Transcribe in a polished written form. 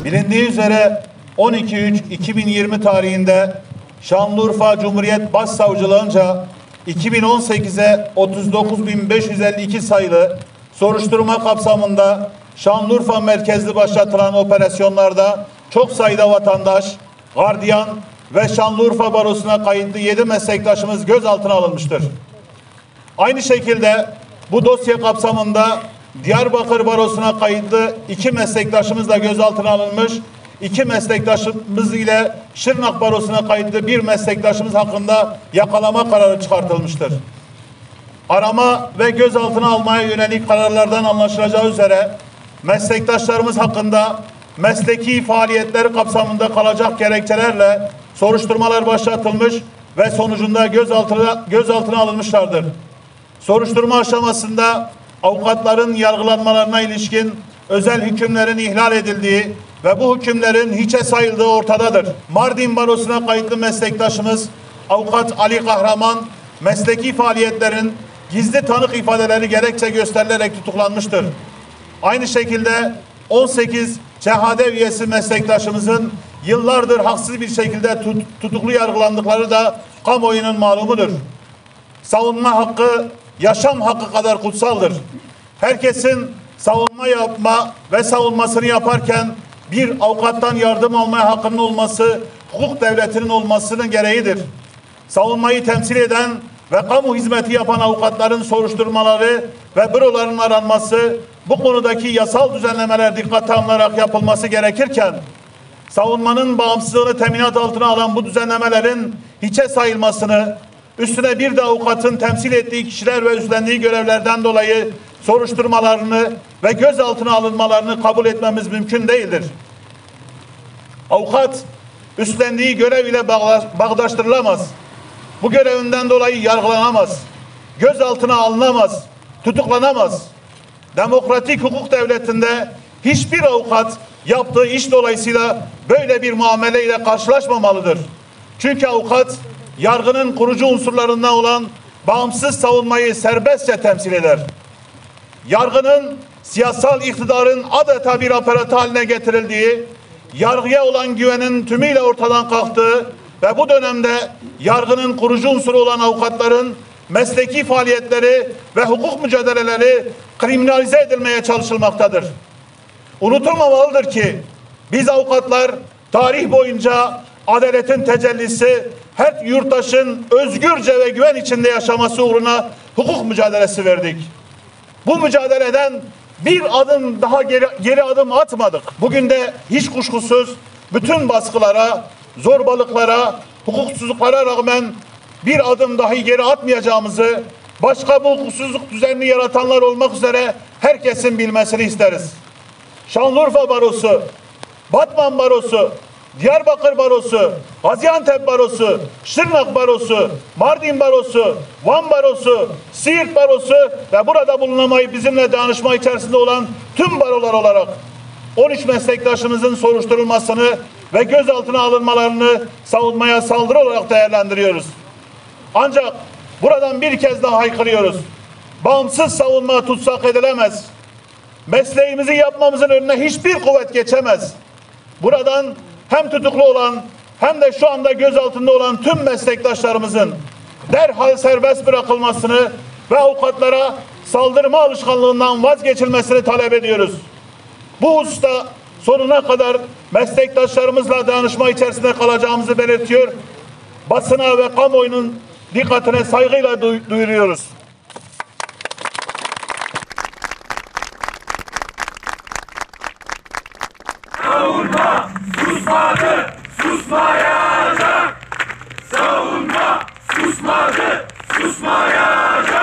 Bilindiği üzere 12.3.2020 tarihinde Şanlıurfa Cumhuriyet Başsavcılığınca 2018'e 39.552 sayılı soruşturma kapsamında Şanlıurfa merkezli başlatılan operasyonlarda çok sayıda vatandaş, gardiyan ve Şanlıurfa Barosu'na kayıtlı 7 meslektaşımız gözaltına alınmıştır. Aynı şekilde bu dosya kapsamında Diyarbakır Barosu'na kayıtlı 2 meslektaşımız da gözaltına alınmış, 2 meslektaşımız ile Şırnak Barosu'na kayıtlı 1 meslektaşımız hakkında yakalama kararı çıkartılmıştır. Arama ve gözaltına almaya yönelik kararlardan anlaşılacağı üzere meslektaşlarımız hakkında mesleki faaliyetleri kapsamında kalacak gerekçelerle soruşturmalar başlatılmış ve sonucunda gözaltına alınmışlardır. Soruşturma aşamasında avukatların yargılanmalarına ilişkin özel hükümlerin ihlal edildiği ve bu hükümlerin hiçe sayıldığı ortadadır. Mardin Barosu'na kayıtlı meslektaşımız Avukat Ali Kahraman mesleki faaliyetlerin gizli tanık ifadeleri gerekçe gösterilerek tutuklanmıştır. Aynı şekilde 18 CHD üyesi meslektaşımızın yıllardır haksız bir şekilde tutuklu yargılandıkları da kamuoyunun malumudur. Savunma hakkı yaşam hakkı kadar kutsaldır. Herkesin savunma yapma ve savunmasını yaparken bir avukattan yardım almaya hakkının olması hukuk devletinin olmasının gereğidir. Savunmayı temsil eden ve kamu hizmeti yapan avukatların soruşturmaları ve büroların aranması bu konudaki yasal düzenlemeler dikkate alınarak yapılması gerekirken savunmanın bağımsızlığını teminat altına alan bu düzenlemelerin hiçe sayılmasını, üstüne bir de avukatın temsil ettiği kişiler ve üstlendiği görevlerden dolayı soruşturmalarını ve gözaltına alınmalarını kabul etmemiz mümkün değildir. Avukat üstlendiği görev ile bağdaştırılamaz. Bu görevinden dolayı yargılanamaz. Gözaltına alınamaz. Tutuklanamaz. Demokratik hukuk devletinde hiçbir avukat yaptığı iş dolayısıyla böyle bir muameleyle karşılaşmamalıdır. Çünkü avukat yargının kurucu unsurlarından olan bağımsız savunmayı serbestçe temsil eder. Yargının siyasal iktidarın adeta bir aparatı haline getirildiği, yargıya olan güvenin tümüyle ortadan kalktığı ve bu dönemde yargının kurucu unsuru olan avukatların mesleki faaliyetleri ve hukuk mücadeleleri kriminalize edilmeye çalışılmaktadır. Unutulmamalıdır ki biz avukatlar tarih boyunca adaletin tecellisi, her yurttaşın özgürce ve güven içinde yaşaması uğruna hukuk mücadelesi verdik. Bu mücadeleden bir adım daha geri adım atmadık. Bugün de hiç kuşkusuz bütün baskılara, zorbalıklara, hukuksuzluklara rağmen bir adım dahi geri atmayacağımızı başka bu hukuksuzluk düzenini yaratanlar olmak üzere herkesin bilmesini isteriz. Şanlıurfa Barosu, Batman Barosu, Diyarbakır Barosu, Gaziantep Barosu, Şırnak Barosu, Mardin Barosu, Van Barosu, Siirt Barosu ve burada bulunamayıp bizimle danışma içerisinde olan tüm barolar olarak 13 meslektaşımızın soruşturulmasını ve gözaltına alınmalarını savunmaya saldırı olarak değerlendiriyoruz. Ancak buradan bir kez daha haykırıyoruz. Bağımsız savunma tutsak edilemez. Mesleğimizi yapmamızın önüne hiçbir kuvvet geçemez. Buradan hem tutuklu olan hem de şu anda gözaltında olan tüm meslektaşlarımızın derhal serbest bırakılmasını ve avukatlara saldırma alışkanlığından vazgeçilmesini talep ediyoruz. Bu hususta sonuna kadar meslektaşlarımızla danışma içerisinde kalacağımızı belirtiyor. Basına ve kamuoyunun dikkatine saygıyla duyuruyoruz. Savunma susmadı, susmayacak. Savunma susmadı, susmayacak.